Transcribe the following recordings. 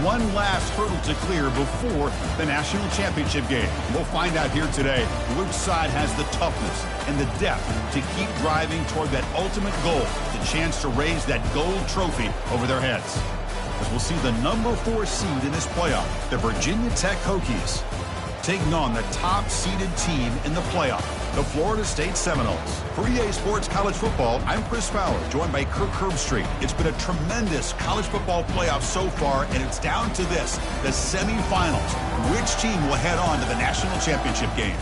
one last hurdle to clear before the national championship game. We'll find out here today which side has the toughness and the depth to keep driving toward that ultimate goal, the chance to raise that gold trophy over their heads. As we'll see the number 4 seed in this playoff, the Virginia Tech Hokies, taking on the top-seeded team in the playoff, the Florida State Seminoles. For EA Sports College Football, I'm Chris Fowler, joined by Kirk Herbstreit. It's been a tremendous college football playoff so far, and it's down to this, the semifinals. Which team will head on to the national championship game?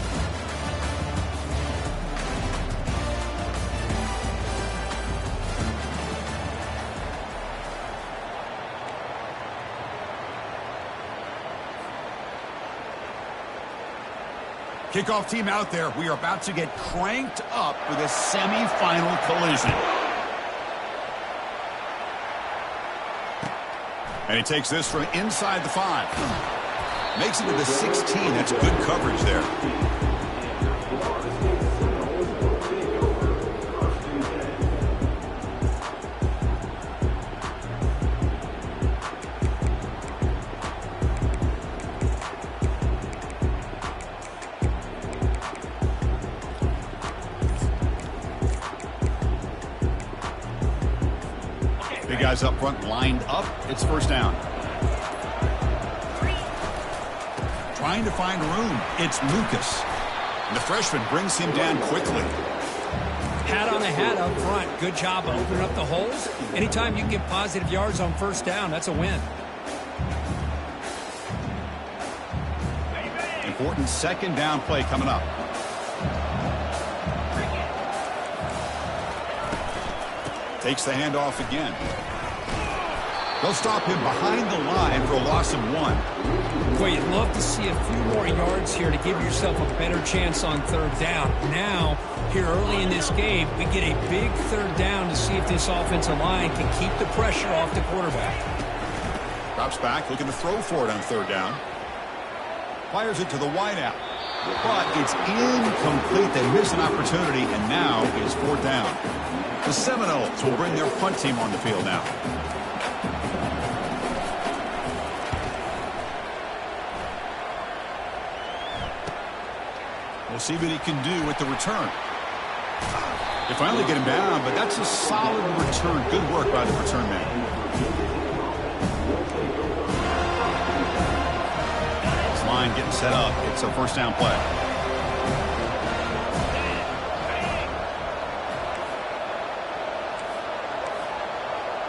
Kickoff team out there. We are about to get cranked up for this semifinal collision. And he takes this from inside the 5. Makes it to the 16. That's good coverage there. Guys up front lined up. It's first down. Trying to find room. It's Lucas. And the freshman brings him down quickly. Hat on a hat up front. Good job of opening up the holes. Anytime you can get positive yards on first down, that's a win. Important second down play coming up. Takes the handoff again. They'll stop him behind the line for a loss of 1. Boy, you'd love to see a few more yards here to give yourself a better chance on third down. Now, here early in this game, we get a big third down to see if this offensive line can keep the pressure off the quarterback. Drops back, looking to throw for it on third down. Fires it to the wideout. But it's incomplete. They miss an opportunity, and now is fourth down. The Seminoles will bring their punt team on the field now. We'll see what he can do with the return. They finally get him down, but that's a solid return. Good work by the return man. This line getting set up. It's a first down play.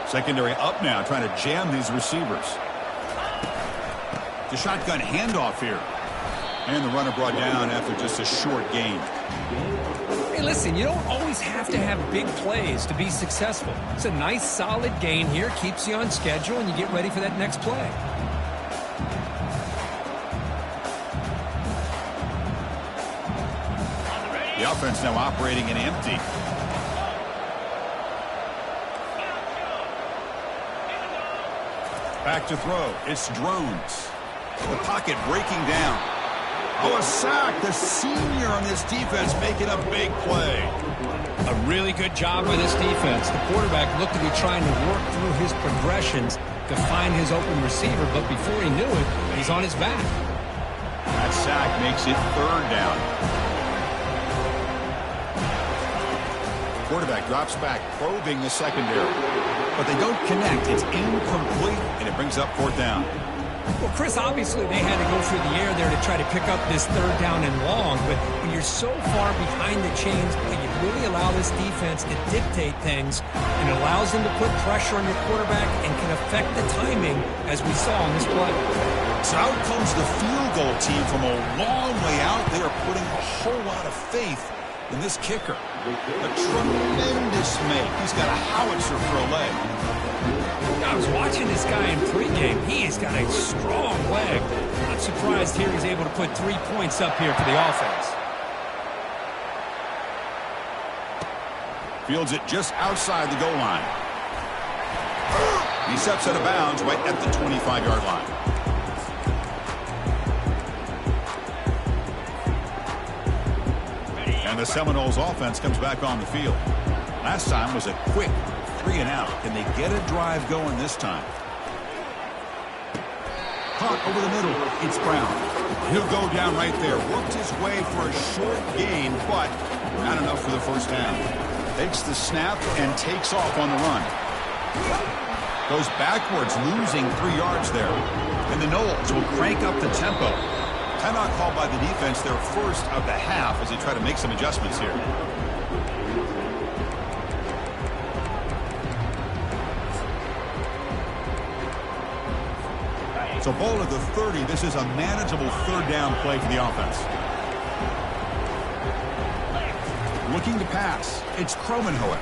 Secondary up now, trying to jam these receivers. The shotgun handoff here. And the runner brought down after just a short gain. Hey, listen, you don't always have to have big plays to be successful. It's a nice, solid gain here. Keeps you on schedule, and you get ready for that next play. The offense now operating in empty. Back to throw. It's Drones. The pocket breaking down. Oh, a sack. The senior on this defense making a big play. A really good job by this defense. The quarterback looked to be trying to work through his progressions to find his open receiver, but before he knew it, he's on his back. That sack makes it third down. Quarterback drops back, probing the secondary. But they don't connect. It's incomplete, and it brings up fourth down. Well, Chris, obviously they had to go through the air there to try to pick up this third down and long, but when you're so far behind the chains, you really allow this defense to dictate things, and it allows them to put pressure on your quarterback and can affect the timing, as we saw in this play. So out comes the field goal team from a long way out. They are putting a whole lot of faith in this kicker. A tremendous make. He's got a howitzer for a leg. I was watching this guy in pregame. He's got a strong leg. I'm surprised here he's able to put 3 points up here for the offense. Fields it just outside the goal line. He steps out of bounds right at the 25-yard line. And the Seminoles offense comes back on the field. Last time was a quick 3 and out. Can they get a drive going this time? caught over the middle. It's Brown. He'll go down right there. Worked his way for a short gain, but not enough for the first down. Takes the snap and takes off on the run. Goes backwards, losing 3 yards there. And the Knowles will crank up the tempo. Timeout called by the defense, their first of the half, as they try to make some adjustments here. So ball at the 30. This is a manageable third down play for the offense. Looking to pass. It's Kromenhoek.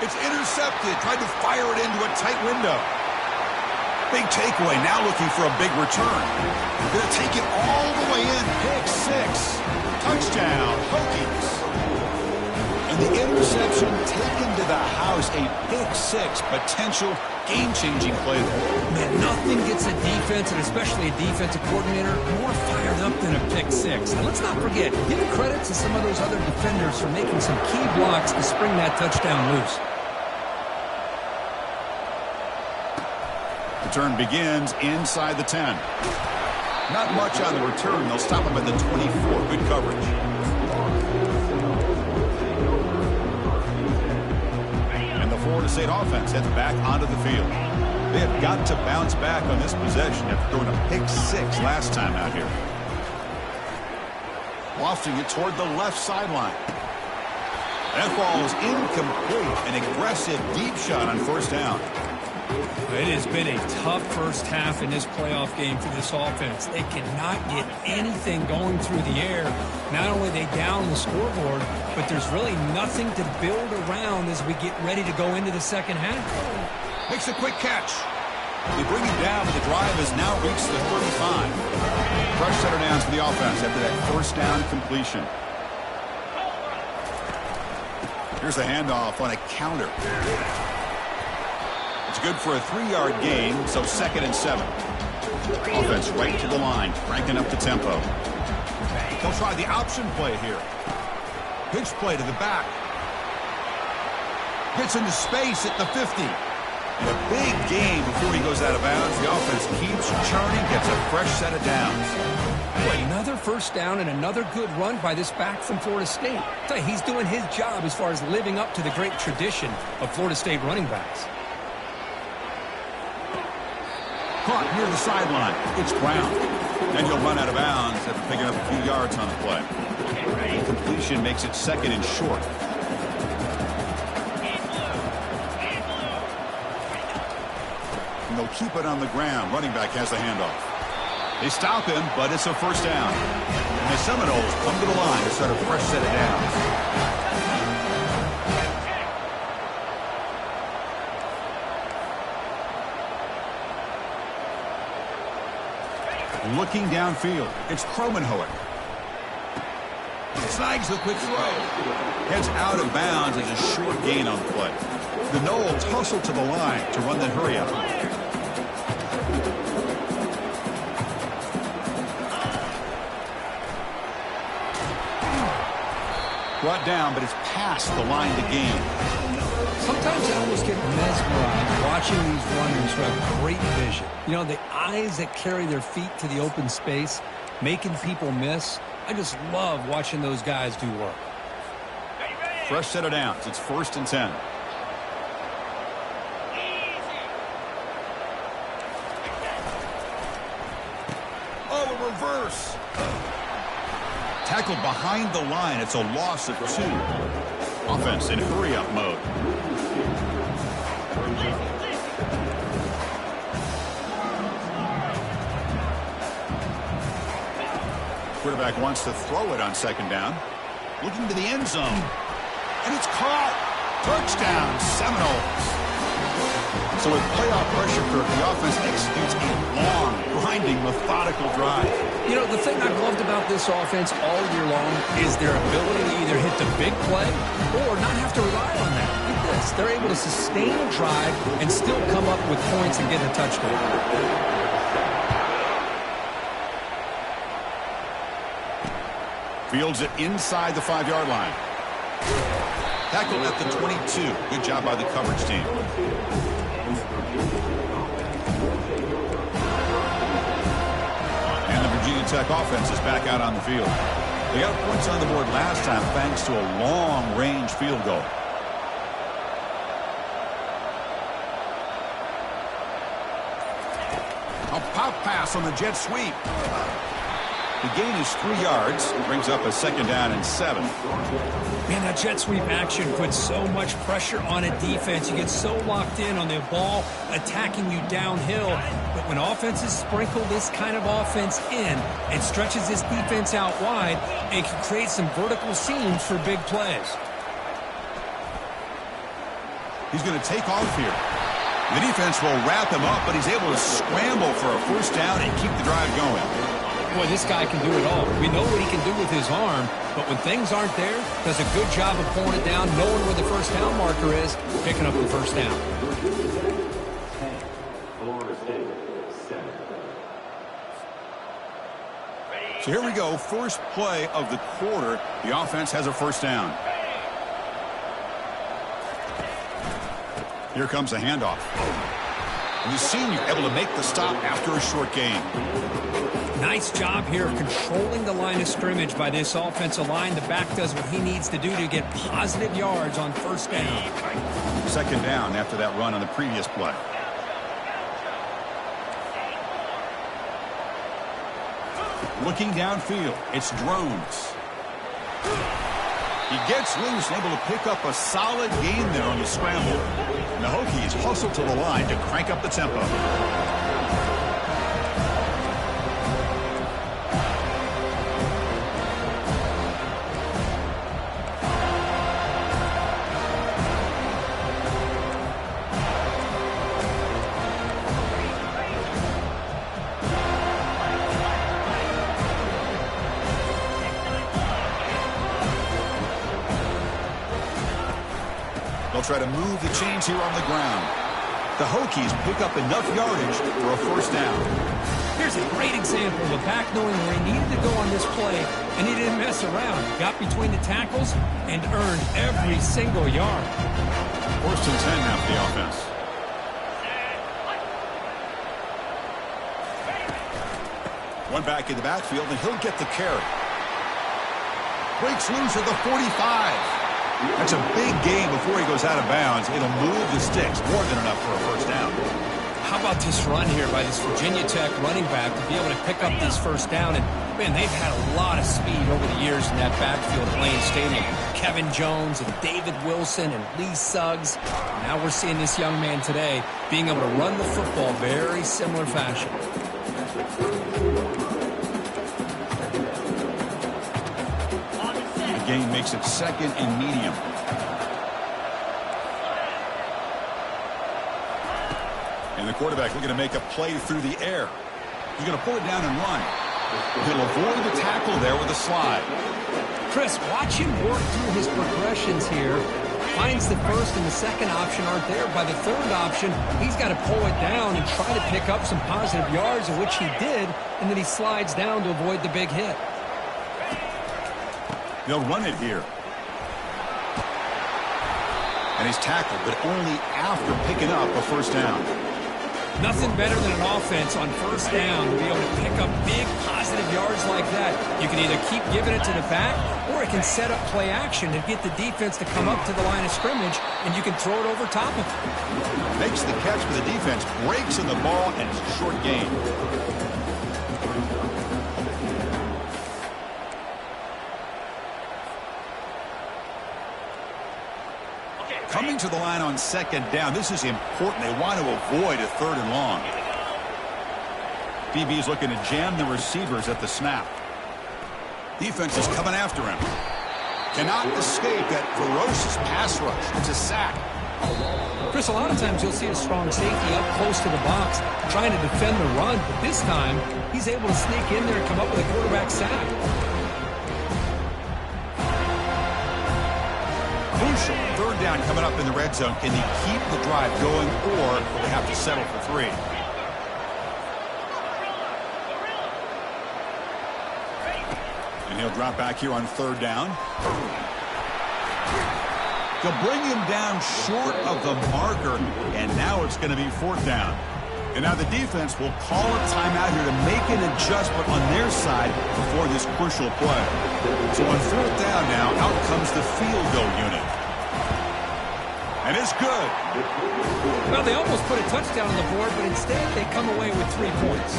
It's intercepted. Tried to fire it into a tight window. Big takeaway. Now looking for a big return. Going to take it all the way in. Pick 6. Touchdown. Hokies. And the interception taken to the house. A pick 6. Potential game-changing play there. Man, nothing gets a defense, and especially a defensive coordinator, more fired up than a pick 6. And let's not forget, giving credit to some of those other defenders for making some key blocks to spring that touchdown loose. Return begins inside the 10. Not much on the return. They'll stop him at the 24. Good coverage. And the Florida State offense heads back onto the field. They have got to bounce back on this possession after throwing a pick 6 last time out here. Lofting it toward the left sideline. That ball is incomplete. An aggressive deep shot on first down. It has been a tough first half in this playoff game for this offense. They cannot get anything going through the air. Not only are they down the scoreboard, but there's really nothing to build around as we get ready to go into the second half. Makes a quick catch. They bring him down, but the drive has now reached the 35. Fresh center downs for the offense after that first down completion. Here's the handoff on a counter. It's good for a 3-yard gain, so 2nd and 7. Offense right to the line, cranking up the tempo. They'll try the option play here. Pitch play to the back. Gets into space at the 50. And a big gain before he goes out of bounds. The offense keeps churning, gets a fresh set of downs. Another first down and another good run by this back from Florida State. I tell you, he's doing his job as far as living up to the great tradition of Florida State running backs. Caught near the sideline. It's Brown. And he'll run out of bounds after picking up a few yards on the play. Completion makes it 2nd and short. And they'll keep it on the ground. Running back has the handoff. They stop him, but it's a first down. And the Seminoles come to the line to start a fresh set of downs. Looking downfield, it's Kromenhoek. Snags the quick throw. Heads out of bounds as a short gain on the play. The Knowles hustle to the line to run the hurry up. Brought down, but it's past the line to gain. Sometimes I almost get mesmerized watching these runners who have great vision. You know, the eyes that carry their feet to the open space, making people miss. I just love watching those guys do work. Fresh set of downs. It's 1st and 10. Oh, a reverse. Tackled behind the line. It's a loss of 2. Offense in hurry-up mode. Quarterback wants to throw it on 2nd down. Looking to the end zone. And it's caught. Touchdown, Seminoles. So with playoff pressure, Kirk, the offense executes a long, grinding, methodical drive. You know, the thing I've loved about this offense all year long is their ability to either hit the big play or not have to rely on that. Like this, they're able to sustain a drive and still come up with points and get a touchdown. Fields it inside the 5-yard line. Tackled at the 22. Good job by the coverage team. Tech offense is back out on the field. They got points on the board last time thanks to a long-range field goal. A pop pass on the jet sweep. The gain is 3 yards. Brings up a 2nd down and 7. Man, that jet sweep action puts so much pressure on a defense. You get so locked in on the ball attacking you downhill. But when offenses sprinkle this kind of offense in and stretches this defense out wide, it can create some vertical seams for big plays. He's going to take off here. The defense will wrap him up, but he's able to scramble for a 1st down and keep the drive going. Boy, this guy can do it all. We know what he can do with his arm, but when things aren't there, does a good job of pulling it down, knowing where the 1st down marker is, picking up the 1st down. So here we go, first play of the quarter. The offense has a 1st down. Here comes a handoff. And the senior able to make the stop after a short gain. Nice job here controlling the line of scrimmage by this offensive line. The back does what he needs to do to get positive yards on 1st down. 2nd down after that run on the previous play. Looking downfield, it's Drones. He gets loose and able to pick up a solid gain there on the scramble. And the Hokies hustle to the line to crank up the tempo. Try to move the chains here on the ground. The Hokies pick up enough yardage for a 1st down. Here's a great example of a back knowing where he needed to go on this play, and he didn't mess around. He got between the tackles and earned every single yard. 1st and 10 now for the offense. One back in the backfield, and he'll get the carry. Breaks loose at the 45. That's a big gain before he goes out of bounds. It'll move the sticks, more than enough for a 1st down. How about this run here by this Virginia Tech running back to be able to pick up this 1st down? And, man, they've had a lot of speed over the years in that backfield at Lane Stadium. Kevin Jones and David Wilson and Lee Suggs. Now we're seeing this young man today being able to run the football very similar fashion. Gain makes it 2nd and medium. And the quarterback looking to make a play through the air. He's going to pull it down and run. He'll avoid the tackle there with a slide. Chris, watch him work through his progressions here. Finds the 1st and the 2nd option aren't there. By the 3rd option, he's got to pull it down and try to pick up some positive yards, of which he did, and then he slides down to avoid the big hit. They'll run it here. And he's tackled, but only after picking up a 1st down. Nothing better than an offense on 1st down to be able to pick up big positive yards like that. You can either keep giving it to the back, or it can set up play action to get the defense to come up to the line of scrimmage, and you can throw it over top of it. Makes the catch for the defense, breaks in the ball, and it's a short gain. Coming to the line on 2nd down. This is important. They want to avoid a 3rd and long. DB is looking to jam the receivers at the snap. Defense is coming after him. Cannot escape that ferocious pass rush. It's a sack. Chris, a lot of times you'll see a strong safety up close to the box trying to defend the run, but this time he's able to sneak in there and come up with a quarterback sack. Crucial 3rd down coming up in the red zone. Can they keep the drive going, or will they have to settle for 3? And he'll drop back here on 3rd down. They'll bring him down short of the marker, and now it's going to be 4th down. And now the defense will call a timeout here to make an adjustment on their side before this crucial play. So on fourth down now, out comes the field goal unit. And it's good. Well, they almost put a touchdown on the board, but instead they come away with 3 points.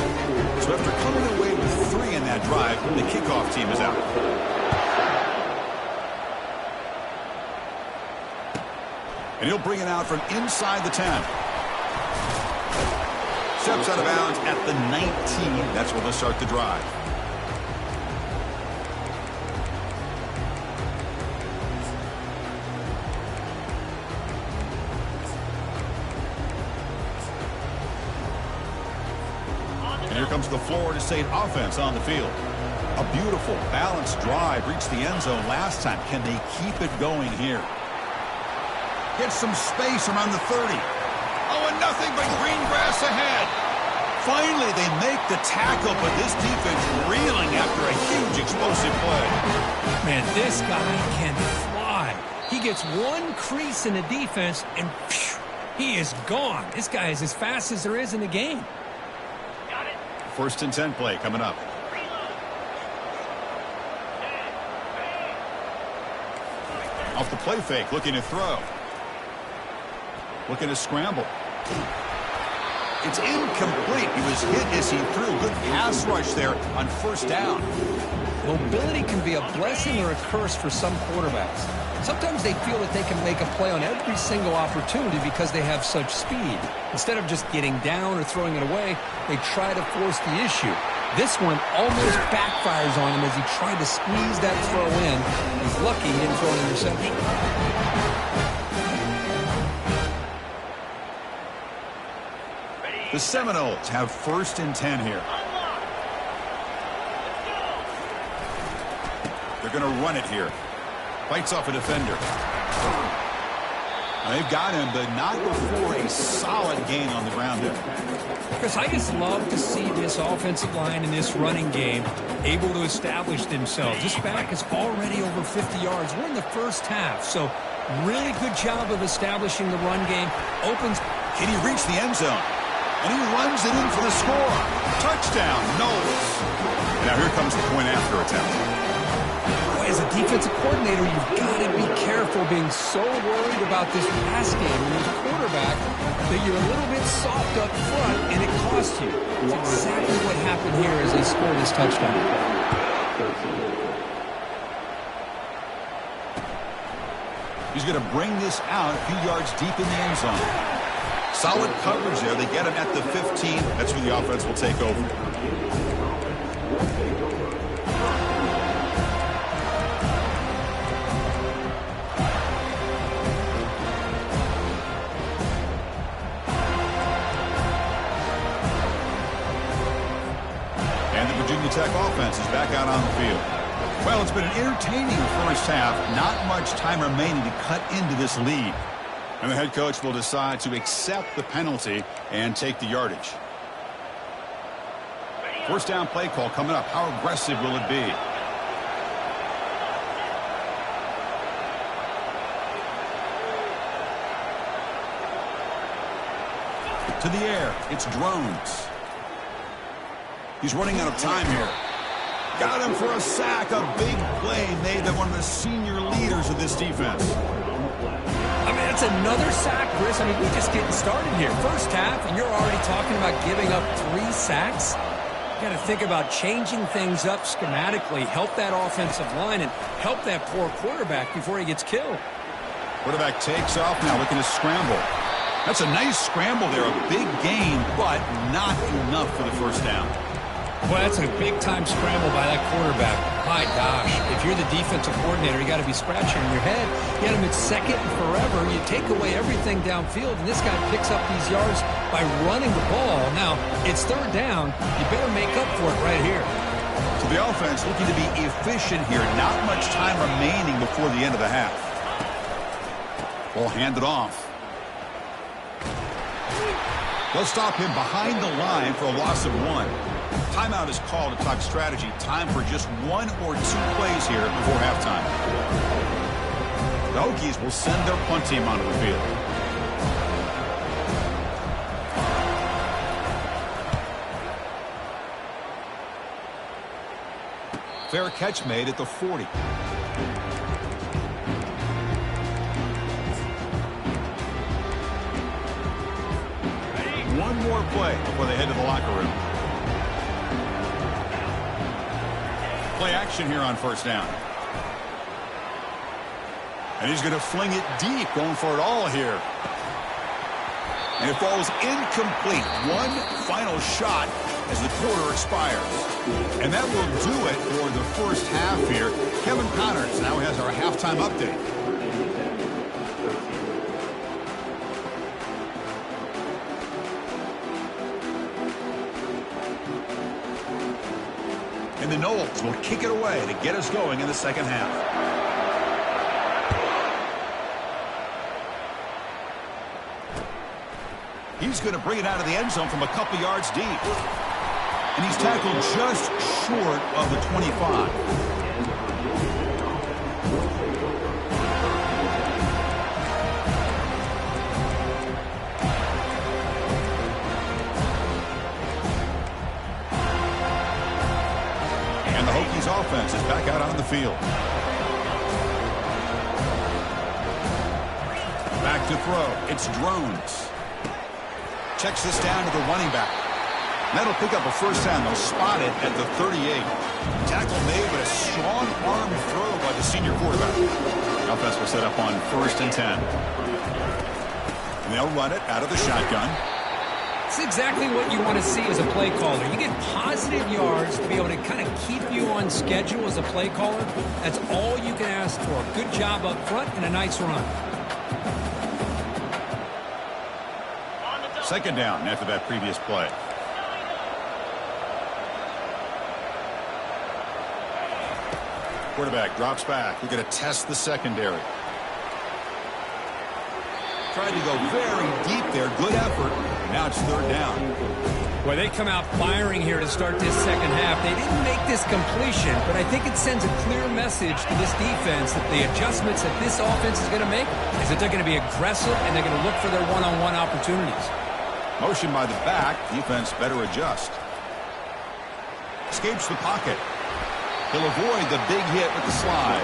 So after coming away with 3 in that drive, the kickoff team is out. And he'll bring it out from inside the 10. Steps out of bounds at the 19. That's where they'll start the drive. And here comes the Florida State offense on the field. A beautiful, balanced drive. Reached the end zone last time. Can they keep it going here? Get some space around the 30. Oh, and nothing but green grass ahead. Finally, they make the tackle, but this defense reeling after a huge explosive play. Man, this guy can fly. He gets one crease in the defense, and phew, he is gone. This guy is as fast as there is in the game. First and 10 play coming up. Off the play fake, looking to throw. Looking to scramble. It's incomplete. He was hit as he threw. Good pass rush there on first down. Mobility can be a blessing or a curse for some quarterbacks. Sometimes they feel that they can make a play on every single opportunity because they have such speed. Instead of just getting down or throwing it away, they try to force the issue. This one almost backfires on him as he tried to squeeze that throw in. He's lucky he didn't throw an interception. The Seminoles have first and 10 here. They're going to run it here. Fights off a defender. They've got him, but not before a solid gain on the ground there. Chris, I just love to see this offensive line in this running game able to establish themselves. This back is already over 50 yards. We're in the first half, so really good job of establishing the run game. Opens. Can he reach the end zone? And he runs it in for the score. Touchdown, Knowles. Now here comes the point after attempt. As a defensive coordinator, you've got to be careful being so worried about this pass game and this quarterback that you're a little bit soft up front and it costs you. It's exactly what happened here as they score this touchdown. He's going to bring this out a few yards deep in the end zone. Solid coverage there. They get him at the 15. That's where the offense will take over. And the Virginia Tech offense is back out on the field. Well, it's been an entertaining first half. Not much time remaining to cut into this lead. And the head coach will decide to accept the penalty and take the yardage. First down play call coming up. How aggressive will it be? To the air. It's Drones. He's running out of time here. Got him for a sack. A big play made by one of the senior leaders of this defense. I mean, it's another sack, Chris. I mean, we're just getting started here. First half, and you're already talking about giving up 3 sacks. You got to think about changing things up schematically, help that offensive line, and help that poor quarterback before he gets killed. Quarterback takes off now, looking to scramble. That's a nice scramble there, a big gain, but not enough for the first down. Well, that's a big-time scramble by that quarterback. My gosh, if you're the defensive coordinator, you got to be scratching your head. Get him at second and forever. You take away everything downfield, and this guy picks up these yards by running the ball. Now, it's third down. You better make up for it right here. So the offense looking to be efficient here. Not much time remaining before the end of the half. Ball handed off. They'll stop him behind the line for a loss of 1. Timeout is called to talk strategy. Time for just 1 or 2 plays here before halftime. The Hokies will send their punt team onto the field. Fair catch made at the 40. One more play before they head to the locker room. Play action here on first down. And he's going to fling it deep, going for it all here. And it falls incomplete. One final shot as the quarter expires. And that will do it for the first half here. Kevin Connors now has our halftime update. And the Knowles will kick it away to get us going in the second half. He's going to bring it out of the end zone from a couple yards deep. And he's tackled just short of the 25. And the Hokies offense is back out on the field. Back to throw. It's Drones. Checks this down to the running back. That'll pick up a first down. They'll spot it at the 38. Tackle made, but a strong arm throw by the senior quarterback. The offense will set up on 1st and 10. And they'll run it out of the shotgun. It's exactly what you want to see as a play caller. You get positive yards to be able to kind of keep you on schedule as a play caller. That's all you can ask for. Good job up front and a nice run. Second down after that previous play. Quarterback drops back. We're going to test the secondary. Tried to go very deep there. Good effort. Now it's third down. Well, they come out firing here to start this second half. They didn't make this completion, but I think it sends a clear message to this defense that the adjustments that this offense is going to make is that they're going to be aggressive and they're going to look for their one-on-one opportunities. Motion by the back. Defense better adjust. Escapes the pocket. He'll avoid the big hit with the slide.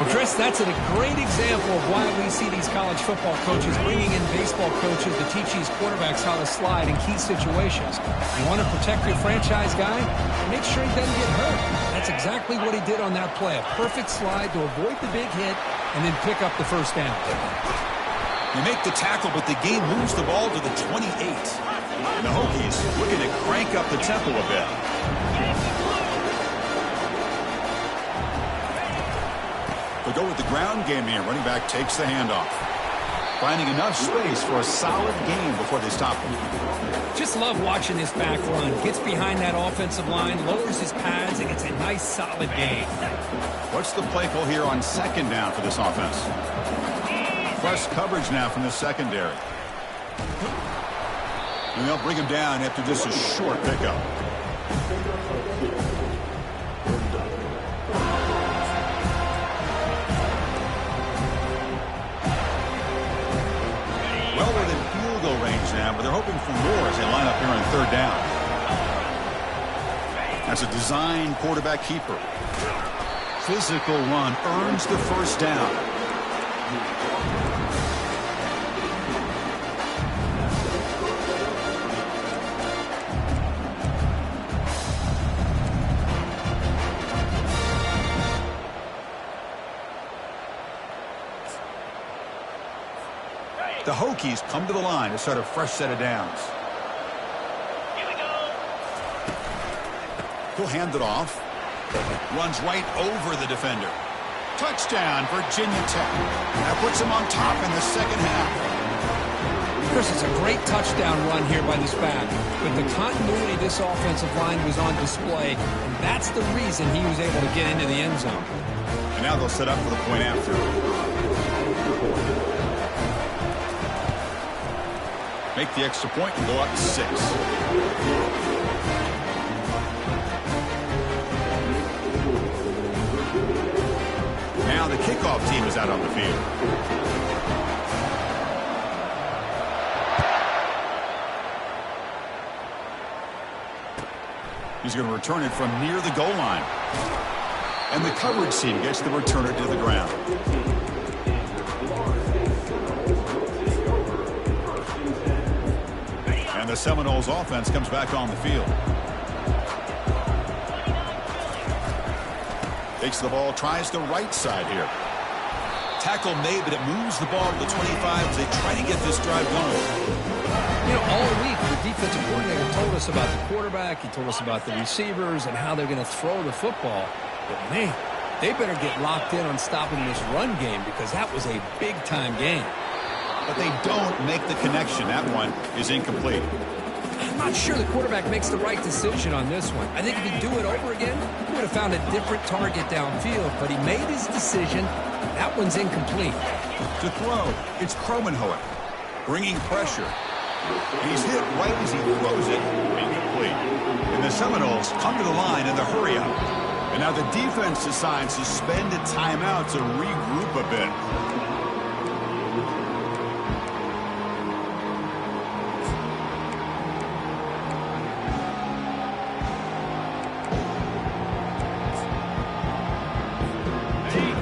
Well, Chris, that's a great example of why we see these college football coaches bringing in baseball coaches to teach these quarterbacks how to slide in key situations. You want to protect your franchise guy? Make sure he doesn't get hurt. That's exactly what he did on that play. A perfect slide to avoid the big hit and then pick up the first down. They make the tackle, but the game moves the ball to the 28. And the Hokies looking to crank up the tempo a bit. They'll go with the ground game here. Running back takes the handoff. Finding enough space for a solid game before they stop him. Just love watching this back run. Gets behind that offensive line, lowers his pads, and gets a nice solid gain. What's the play call here on second down for this offense? Press coverage now from the secondary. And they'll bring him down after just a short pickup. Well within field goal range now, but they're hoping for more as they line up here on third down. That's a design quarterback keeper. Physical run earns the first down. The Hokies come to the line to start a fresh set of downs. Here we go. He'll hand it off. Runs right over the defender. Touchdown, Virginia Tech. That puts him on top in the second half. Chris, it's a great touchdown run here by this back. But the continuity of this offensive line was on display. And that's the reason he was able to get into the end zone. And now they'll set up for the point after. Make the extra point and go up 6. Now the kickoff team is out on the field. He's going to return it from near the goal line. And the coverage team gets the returner to the ground. And the Seminoles offense comes back on the field. Takes the ball, tries the right side here. Tackle made, but it moves the ball to the 25 as they try to get this drive going. You know, all week, the defensive coordinator told us about the quarterback. He told us about the receivers and how they're going to throw the football. But, man, they better get locked in on stopping this run game because that was a big-time game. But they don't make the connection. That one is incomplete. I'm not sure the quarterback makes the right decision on this one. I think if he'd do it over again, he would have found a different target downfield. But he made his decision. That one's incomplete. To throw, it's Kromenhoek bringing pressure. He's hit right as he throws it. Incomplete. And the Seminoles come to the line in the hurry-up. And now the defense decides to spend a timeout to regroup a bit.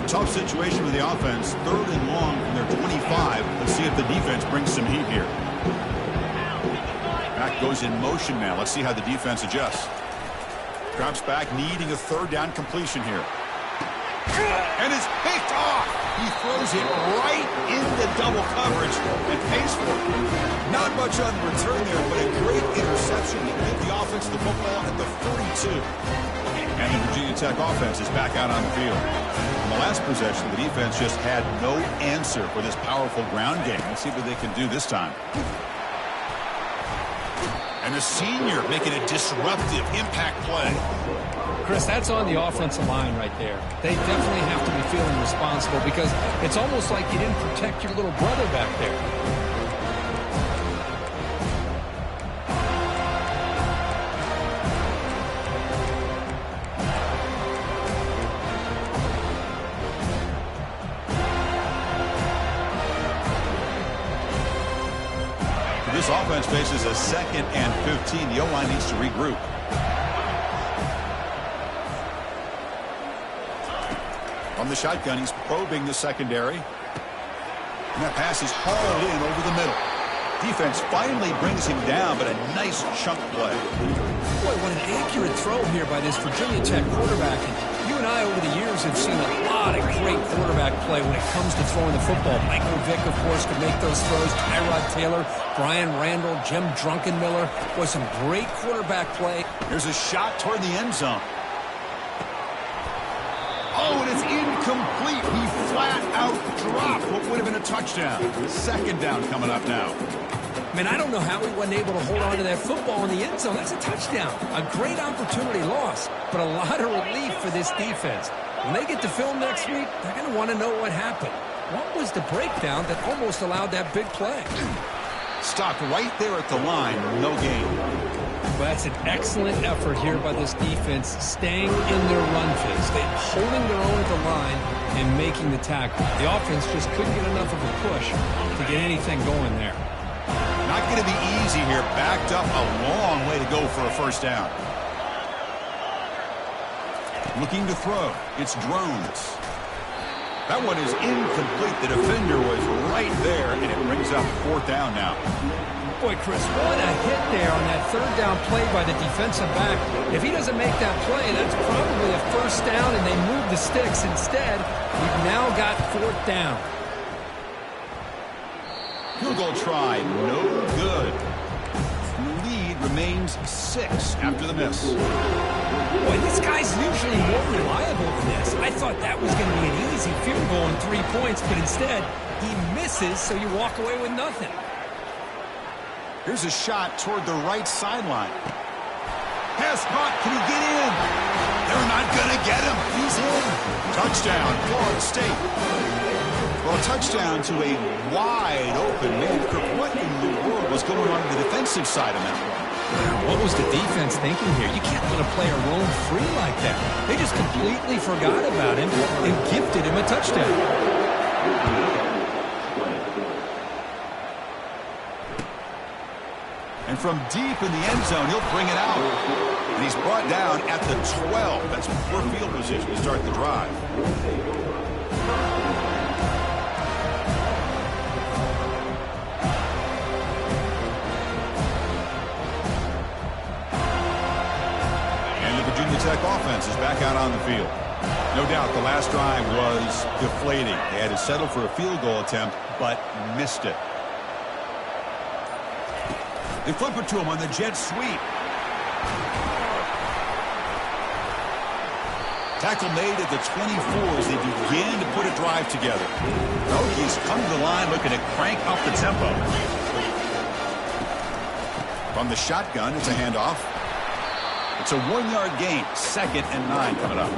Tough situation with the offense. 3rd and long from their 25. Let's see if the defense brings some heat here. Back goes in motion now. Let's see how the defense adjusts. Drops back, needing a 3rd down completion here. And it's picked off. He throws it right into double coverage and pays for it. Not much on the return there, but a great interception to get the offense the football at the 42. And the Virginia Tech offense is back out on the field. In the last possession, the defense just had no answer for this powerful ground game. Let's see what they can do this time. And the senior making a disruptive impact play. Chris, that's on the offensive line right there. They definitely have to be feeling responsible because it's almost like you didn't protect your little brother back there. This offense faces a 2nd and 15. The O-line needs to regroup. From the shotgun, he's probing the secondary. And that pass is hauled in over the middle. Defense finally brings him down, but a nice chunk play. Boy, what an accurate throw here by this Virginia Tech quarterback. And you and I over the years have seen a lot of great quarterback play when it comes to throwing the football. Michael Vick, of course, could make those throws. Tyrod Taylor, Brian Randall, Jim Drunkenmiller. Boy, some great quarterback play. There's a shot toward the end zone. Oh, and it's incomplete. He flat out dropped what would have been a touchdown. 2nd down coming up now. Man, I don't know how he wasn't able to hold on to that football in the end zone. That's a touchdown. A great opportunity lost, but a lot of relief for this defense. When they get to film next week, they're going to want to know what happened. What was the breakdown that almost allowed that big play? Stopped right there at the line. No gain. Well, that's an excellent effort here by this defense, staying in their run phase. They're holding their own at the line and making the tackle. The offense just couldn't get enough of a push to get anything going there. Not going to be easy here. Backed up a long way to go for a 1st down. Looking to throw. It's Drones. That one is incomplete. The defender was right there, and it brings up 4th down now. Boy, Chris, what a hit there on that 3rd down play by the defensive back. If he doesn't make that play, that's probably a 1st down, and they move the sticks. Instead, we've now got 4th down. Field goal try, no good. The lead remains 6 after the miss. Boy, this guy's usually more reliable than this. I thought that was going to be an easy field goal and 3 points, but instead, he misses, so you walk away with nothing. Here's a shot toward the right sideline. Pass caught. Can he get in? They're not going to get him. He's in. Touchdown, Florida State. Well, a touchdown to a wide open man. What in the world was going on the defensive side of that one? What was the defense thinking here? You can't let a player roam free like that. They just completely forgot about him and gifted him a touchdown. And from deep in the end zone, he'll bring it out. And he's brought down at the 12. That's poor field position to start the drive. And the Virginia Tech offense is back out on the field. No doubt the last drive was deflating. They had to settle for a field goal attempt, but missed it. They flip it to him on the jet sweep. Tackle made at the 24 as they begin to put a drive together. The Hokies come to the line looking to crank up the tempo. From the shotgun, it's a handoff. It's a 1-yard gain. 2nd and 9 coming up.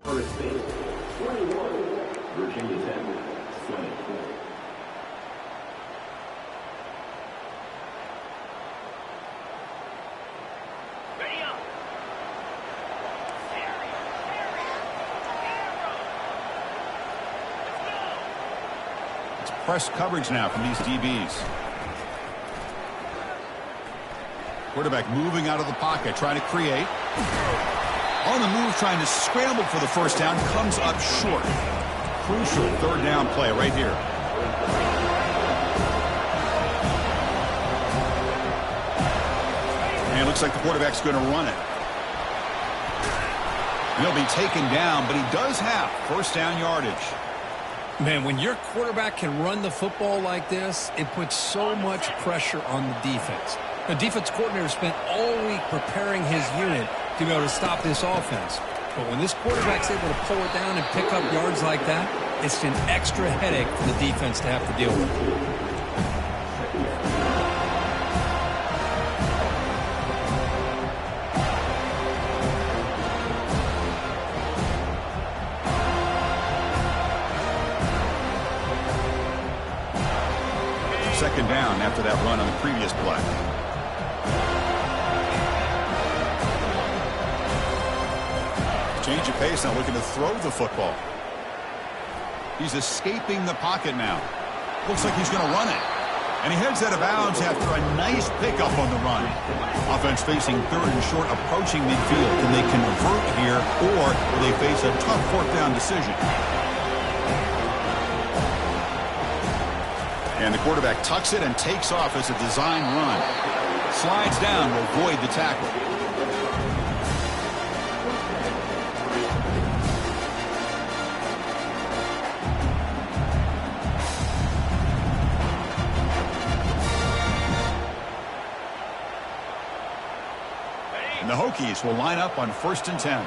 First base, 21, Virginia Tech, 20. Ready up. It's press coverage now from these DBs. Quarterback moving out of the pocket, trying to create. On the move, trying to scramble for the first down, comes up short. Crucial 3rd down play right here. And it looks like the quarterback's going to run it. And he'll be taken down, but he does have 1st down yardage. Man, when your quarterback can run the football like this, it puts so much pressure on the defense. The defense coordinator spent all week preparing his unit to be able to stop this offense. But when this quarterback's able to pull it down and pick up yards like that, it's an extra headache for the defense to have to deal with. Second down after that run on the previous play. Change of pace now, looking to throw the football. He's escaping the pocket now. Looks like he's going to run it. And he heads out of bounds after a nice pickup on the run. Offense facing 3rd and short, approaching midfield. Can they convert here, or will they face a tough 4th down decision? And the quarterback tucks it and takes off as a design run. Slides down to avoid the tackle. And the Hokies will line up on 1st and 10.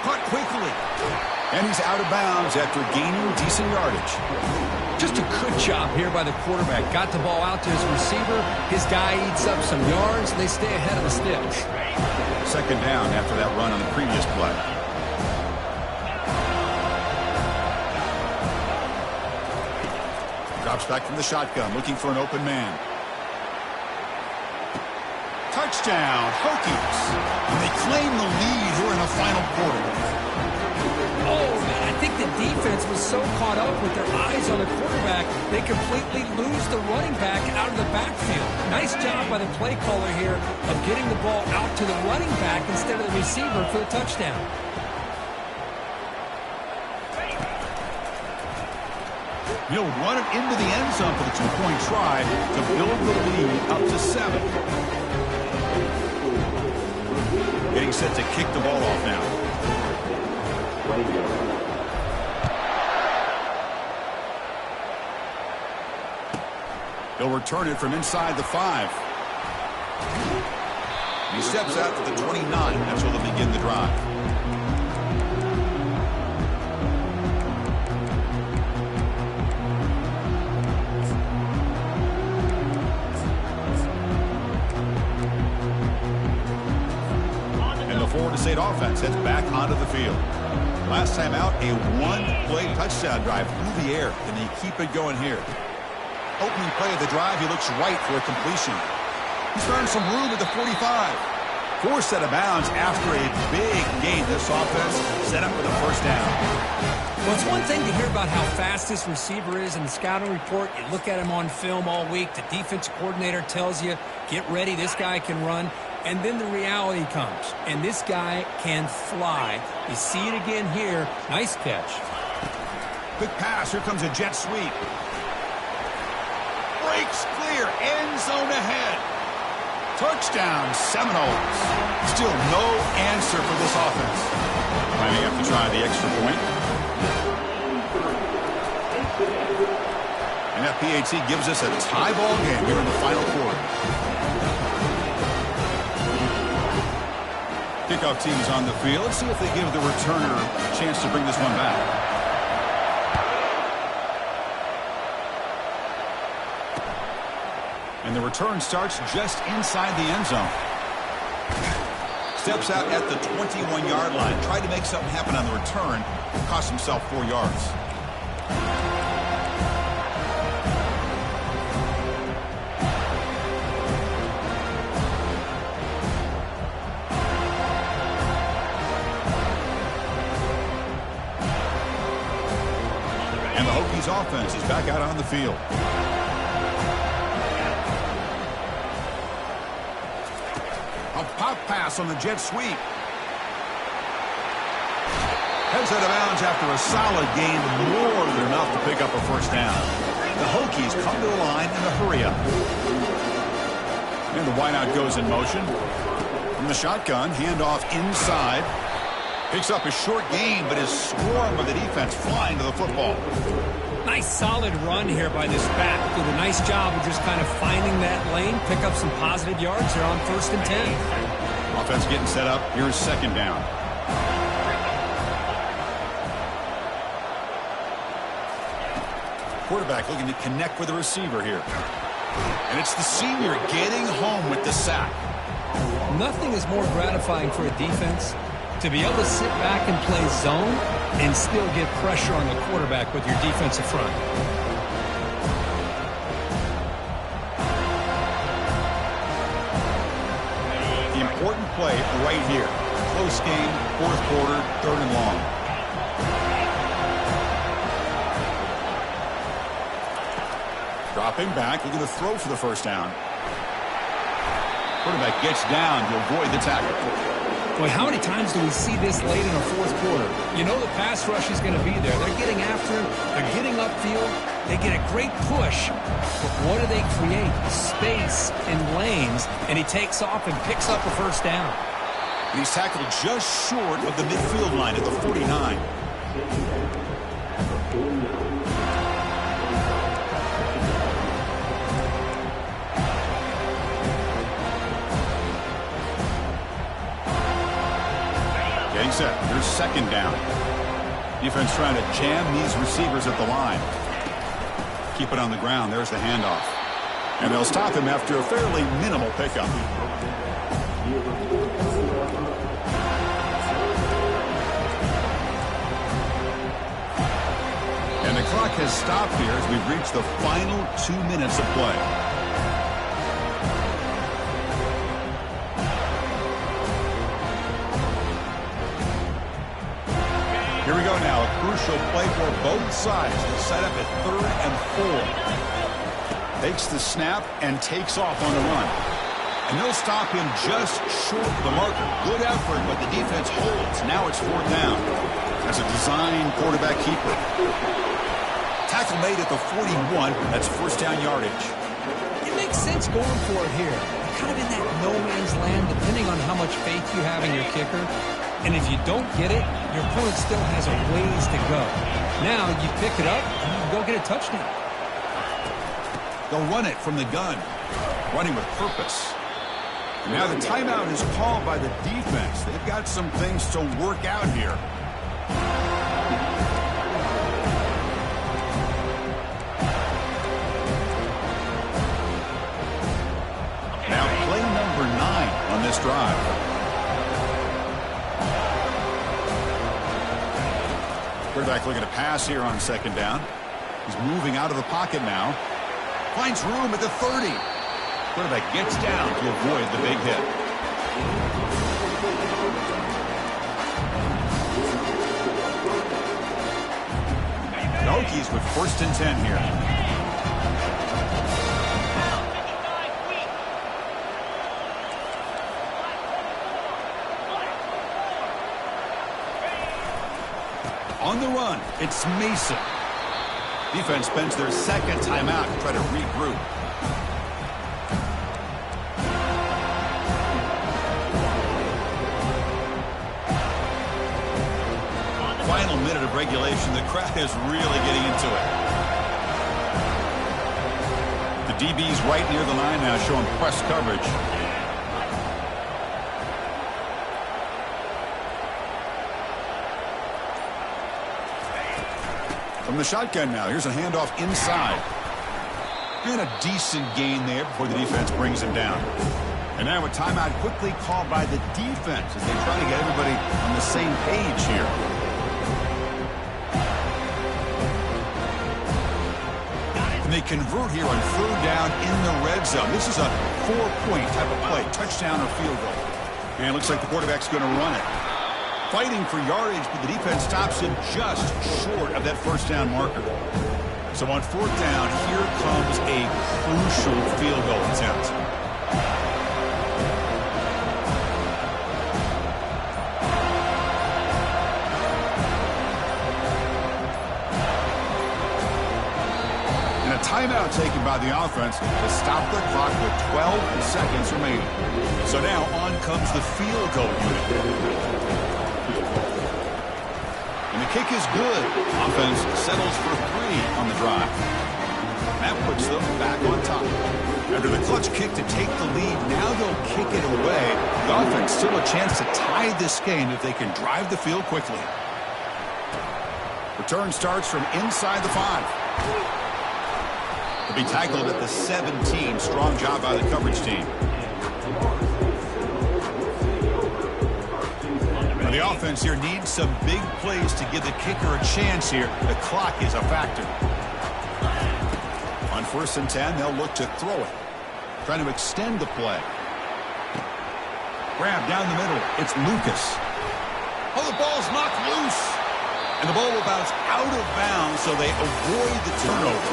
Caught quickly. And he's out of bounds after gaining decent yardage. Just a good job here by the quarterback. Got the ball out to his receiver. His guy eats up some yards, and they stay ahead of the sticks. 2nd down after that run on the previous play. Drops back from the shotgun, looking for an open man. Touchdown, Hokies. And they claim the lead here in the final quarter. Oh, man, I think the defense was so caught up with their eyes on the quarterback, they completely lose the running back out of the backfield. Nice job by the play caller here of getting the ball out to the running back instead of the receiver for the touchdown. He'll run it into the end zone for the 2-point try to build the lead up to 7. Getting set to kick the ball off now. 20 yards. He'll return it from inside the 5. He steps out to the 29. That's where they'll begin the drive. And the Florida State offense heads back onto the field. Last time out, a one-play touchdown drive through the air. Can he keep it going here? Opening play of the drive, he looks right for a completion. He's found some room at the 45. Forced out of bounds after a big gain. This offense set up for the first down. Well, it's one thing to hear about how fast this receiver is in the scouting report. You look at him on film all week. The defense coordinator tells you, get ready, this guy can run. And then the reality comes, and this guy can fly. You see it again here. Nice catch. Quick pass. Here comes a jet sweep. Breaks clear. End zone ahead. Touchdown, Seminoles. Still no answer for this offense. Might have to try the extra point. And that PAT gives us a tie ball game here in the final quarter. Kickoff team is on the field. Let's see if they give the returner a chance to bring this one back. And the return starts just inside the end zone. Steps out at the 21-yard line. Tried to make something happen on the return. Cost himself 4 yards. And the Hokies offense is back out on the field. A pop pass on the jet sweep. Heads out of bounds after a solid gain, more than enough to pick up a first down. The Hokies come to the line in a hurry-up. And the wideout goes in motion. From the shotgun, handoff inside. Picks up a short gain, but is swarmed by the defense flying to the football. Nice solid run here by this back. Did a nice job of just kind of finding that lane, pick up some positive yards here on 1st and 10. Offense getting set up. Here's second down. Quarterback looking to connect with the receiver here. And it's the senior getting home with the sack. Nothing is more gratifying for a defense to be able to sit back and play zone and still get pressure on the quarterback with your defensive front. The important play right here. Close game, 4th quarter, 3rd and long. Dropping back, looking to throw for the first down. Quarterback gets down to avoid the tackle. Boy, how many times do we see this late in a 4th quarter? You know the pass rush is going to be there. They're getting after him. They're getting upfield. They get a great push. But what do they create? Space and lanes. And he takes off and picks up a first down. And he's tackled just short of the midfield line at the 49. Getting set. Here's second down. Defense trying to jam these receivers at the line. Keep it on the ground. There's the handoff. And they'll stop him after a fairly minimal pickup. And the clock has stopped here as we've reached the final 2 minutes of play. Here we go now, a crucial play for both sides to set up at 3rd and 4. Takes the snap and takes off on the run. And they'll stop him just short of the marker. Good effort, but the defense holds. Now it's 4th down. As a design quarterback keeper. Tackle made at the 41. That's first down yardage. It makes sense going for it here. Kind of in that no man's land, depending on how much faith you have in your kicker. And if you don't get it, your opponent still has a ways to go. Now you pick it up and you can go get a touchdown. They'll run it from the gun, running with purpose. Now the timeout is called by the defense. They've got some things to work out here. Now play number 9 on this drive. Quarterback looking to pass here on second down. He's moving out of the pocket now. Finds room at the 30. Quarterback gets down to avoid the big hit. The Hokies with 1st and 10 here. On the run, it's Mason. Defense spends their 2nd timeout to try to regroup. Final minute of regulation. The crowd is really getting into it. The DB's right near the line now, showing press coverage. From the shotgun now, here's a handoff inside. And a decent gain there before the defense brings him down. And now a timeout quickly called by the defense as they try to get everybody on the same page here. And they convert here on 3rd down in the red zone. This is a 4-point type of play, touchdown or field goal. And it looks like the quarterback's going to run it. Fighting for yardage, but the defense stops him just short of that 1st down marker. So on 4th down, here comes a crucial field goal attempt. And a timeout taken by the offense to stop the clock with 12 seconds remaining. So now on comes the field goal unit. And the kick is good. Offense settles for 3 on the drive. That puts them back on top. After the clutch kick to take the lead, now they'll kick it away. The offense still a chance to tie this game if they can drive the field quickly. Return starts from inside the 5. They'll be tackled at the 17. Strong job by the coverage team. The offense here needs some big plays to give the kicker a chance here. The clock is a factor. On 1st and 10, they'll look to throw it. Trying to extend the play. Grab down the middle. It's Lucas. Oh, the ball's knocked loose. And the ball will bounce out of bounds, so they avoid the turnover.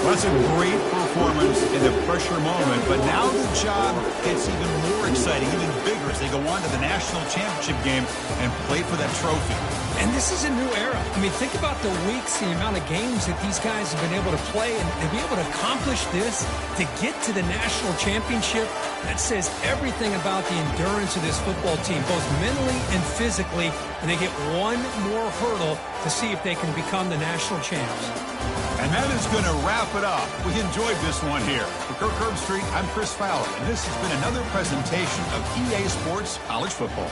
Well, that's a great performance in the pressure moment, but now the job gets even more exciting, even bigger as they go on to the national championship game and play for that trophy. And this is a new era. I mean, think about the weeks, the amount of games that these guys have been able to play, and to be able to accomplish this, to get to the national championship, that says everything about the endurance of this football team, both mentally and physically, and they get one more hurdle to see if they can become the national champs. And that is going to wrap it up. We enjoyed this one here. For Kirk Herbstreit, I'm Chris Fowler, and this has been another presentation of EA Sports College Football.